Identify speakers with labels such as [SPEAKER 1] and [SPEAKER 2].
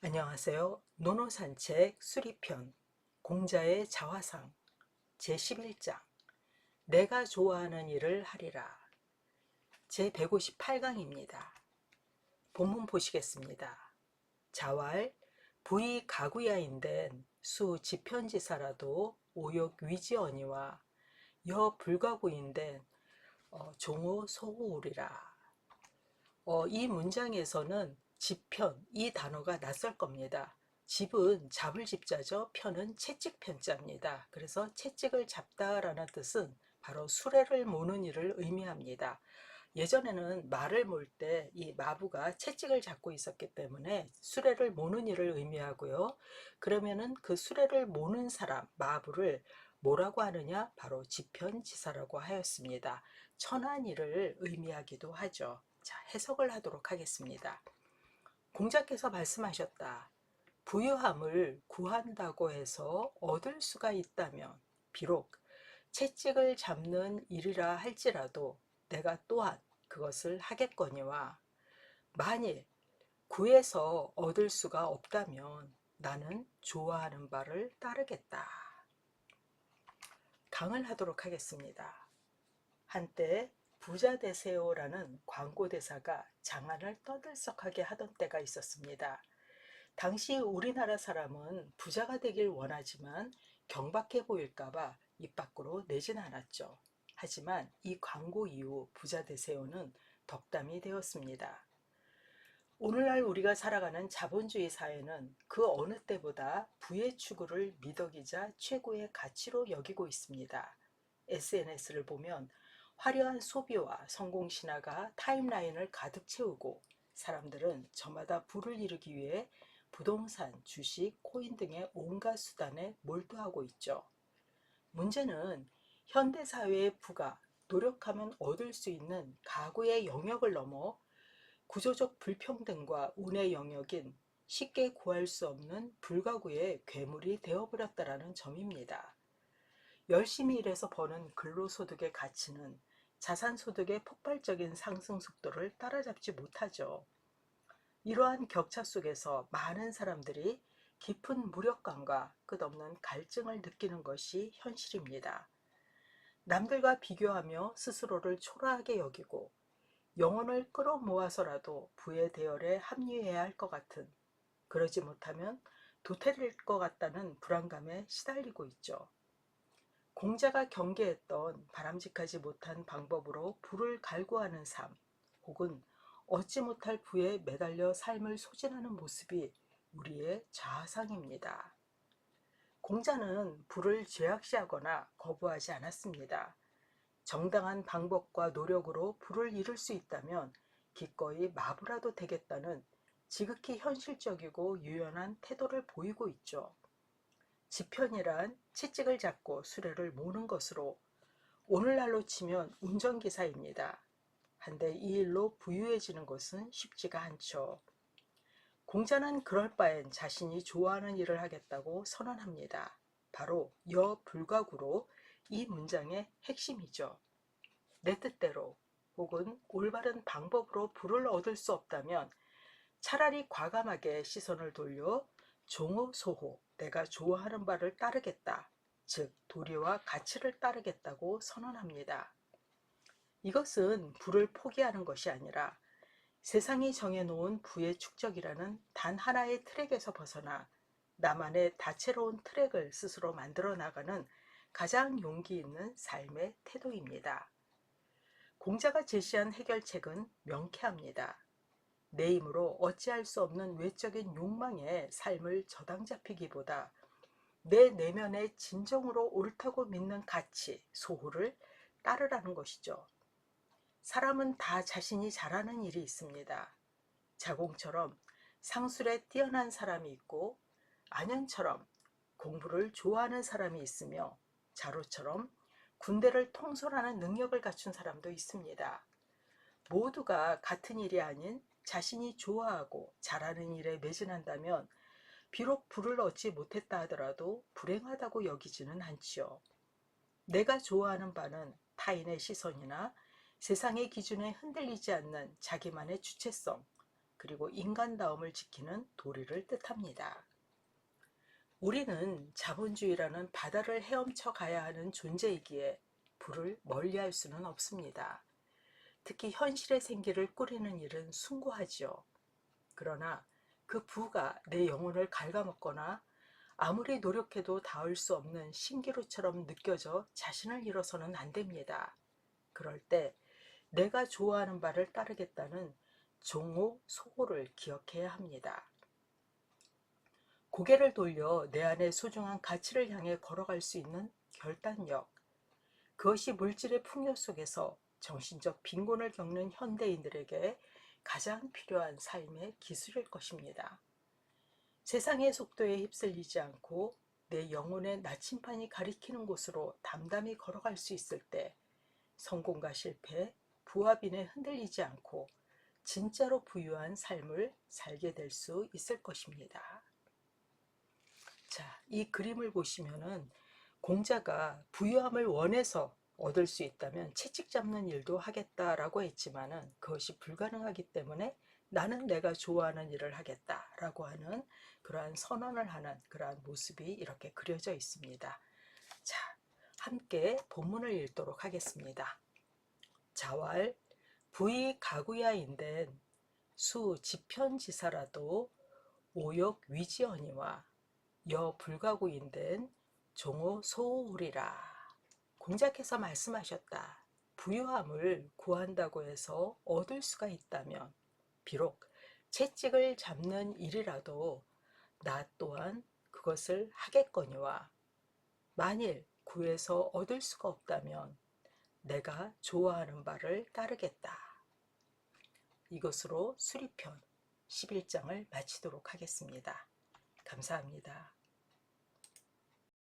[SPEAKER 1] 안녕하세요. 노노산책 수리편 공자의 자화상 제11장 내가 좋아하는 일을 하리라 제158강입니다. 본문 보시겠습니다. 자왈 부이 가구야인된 수 지편지사라도 오욕 위지언이와 여 불가구인된 종호 소호우리라. 이 문장에서는 집편, 이 단어가 낯설 겁니다. 집은 잡을 집자죠. 편은 채찍 편자입니다. 그래서 채찍을 잡다라는 뜻은 바로 수레를 모는 일을 의미합니다. 예전에는 말을 몰 때 이 마부가 채찍을 잡고 있었기 때문에 수레를 모는 일을 의미하고요. 그러면은 그 수레를 모는 사람, 마부를 뭐라고 하느냐? 바로 지편지사라고 하였습니다. 천한 일을 의미하기도 하죠. 자, 해석을 하도록 하겠습니다. 공자께서 말씀하셨다. 부유함을 구한다고 해서 얻을 수가 있다면 비록 채찍을 잡는 일이라 할지라도 내가 또한 그것을 하겠거니와 만일 구해서 얻을 수가 없다면 나는 좋아하는 바를 따르겠다. 강을 하도록 하겠습니다. 한때 부자 되세요라는 광고 대사가 장안을 떠들썩하게 하던 때가 있었습니다. 당시 우리나라 사람은 부자가 되길 원하지만 경박해 보일까봐 입 밖으로 내진 않았죠. 하지만 이 광고 이후 부자 되세요는 덕담이 되었습니다. 오늘날 우리가 살아가는 자본주의 사회는 그 어느 때보다 부의 추구를 미덕이자 최고의 가치로 여기고 있습니다. SNS를 보면 화려한 소비와 성공 신화가 타임라인을 가득 채우고 사람들은 저마다 부를 이루기 위해 부동산, 주식, 코인 등의 온갖 수단에 몰두하고 있죠. 문제는 현대사회의 부가 노력하면 얻을 수 있는 가구의 영역을 넘어 구조적 불평등과 운의 영역인 쉽게 구할 수 없는 불가구의 괴물이 되어버렸다는 점입니다. 열심히 일해서 버는 근로소득의 가치는 자산소득의 폭발적인 상승 속도를 따라잡지 못하죠. 이러한 격차 속에서 많은 사람들이 깊은 무력감과 끝없는 갈증을 느끼는 것이 현실입니다. 남들과 비교하며 스스로를 초라하게 여기고 영혼을 끌어모아서라도 부의 대열에 합류해야 할 것 같은, 그러지 못하면 도태될 것 같다는 불안감에 시달리고 있죠. 공자가 경계했던 바람직하지 못한 방법으로 부를 갈구하는 삶, 혹은 얻지 못할 부에 매달려 삶을 소진하는 모습이 우리의 자아상입니다. 공자는 부를 죄악시하거나 거부하지 않았습니다. 정당한 방법과 노력으로 부를 이룰 수 있다면 기꺼이 마부라도 되겠다는 지극히 현실적이고 유연한 태도를 보이고 있죠. 지편이란 채찍을 잡고 수레를 모는 것으로 오늘날로 치면 운전기사입니다. 한데 이 일로 부유해지는 것은 쉽지가 않죠. 공자는 그럴 바엔 자신이 좋아하는 일을 하겠다고 선언합니다. 바로 여불가구로 이 문장의 핵심이죠. 내 뜻대로 혹은 올바른 방법으로 부를 얻을 수 없다면 차라리 과감하게 시선을 돌려 종호소호, 내가 좋아하는 바를 따르겠다. 즉 도리와 가치를 따르겠다고 선언합니다. 이것은 부를 포기하는 것이 아니라 세상이 정해놓은 부의 축적이라는 단 하나의 트랙에서 벗어나 나만의 다채로운 트랙을 스스로 만들어 나가는 가장 용기 있는 삶의 태도입니다. 공자가 제시한 해결책은 명쾌합니다. 내 힘으로 어찌할 수 없는 외적인 욕망에 삶을 저당 잡히기보다 내 내면의 진정으로 옳다고 믿는 가치, 소호를 따르라는 것이죠. 사람은 다 자신이 잘하는 일이 있습니다. 자공처럼 상술에 뛰어난 사람이 있고 안연처럼 공부를 좋아하는 사람이 있으며 자로처럼 군대를 통솔하는 능력을 갖춘 사람도 있습니다. 모두가 같은 일이 아닌 자신이 좋아하고 잘하는 일에 매진한다면 비록 부를 얻지 못했다 하더라도 불행하다고 여기지는 않지요. 내가 좋아하는 바는 타인의 시선이나 세상의 기준에 흔들리지 않는 자기만의 주체성, 그리고 인간다움을 지키는 도리를 뜻합니다. 우리는 자본주의라는 바다를 헤엄쳐 가야 하는 존재이기에 부를 멀리할 수는 없습니다. 특히 현실의 생기를 꾸리는 일은 숭고하지요. 그러나 그 부가 내 영혼을 갉아먹거나 아무리 노력해도 닿을 수 없는 신기루처럼 느껴져 자신을 잃어서는 안 됩니다. 그럴 때 내가 좋아하는 바를 따르겠다는 종호소호를 기억해야 합니다. 고개를 돌려 내 안의 소중한 가치를 향해 걸어갈 수 있는 결단력, 그것이 물질의 풍요 속에서 정신적 빈곤을 겪는 현대인들에게 가장 필요한 삶의 기술일 것입니다. 세상의 속도에 휩쓸리지 않고 내 영혼의 나침반이 가리키는 곳으로 담담히 걸어갈 수 있을 때 성공과 실패, 부와 빈에 흔들리지 않고 진짜로 부유한 삶을 살게 될 수 있을 것입니다. 자, 이 그림을 보시면은 공자가 부유함을 원해서 얻을 수 있다면 채찍 잡는 일도 하겠다라고 했지만은 그것이 불가능하기 때문에 나는 내가 좋아하는 일을 하겠다라고 하는 그러한 선언을 하는 그러한 모습이 이렇게 그려져 있습니다. 자, 함께 본문을 읽도록 하겠습니다. 자왈 부이 가구야인된 수 지편지사라도 오욕 위지언이와 여 불가구인된 종호 소우리라. 공자께서 말씀하셨다. 부유함을 구한다고 해서 얻을 수가 있다면 비록 채찍을 잡는 일이라도 나 또한 그것을 하겠거니와 만일 구해서 얻을 수가 없다면 내가 좋아하는 바를 따르겠다. 이것으로 수리편 11장을 마치도록 하겠습니다. 감사합니다.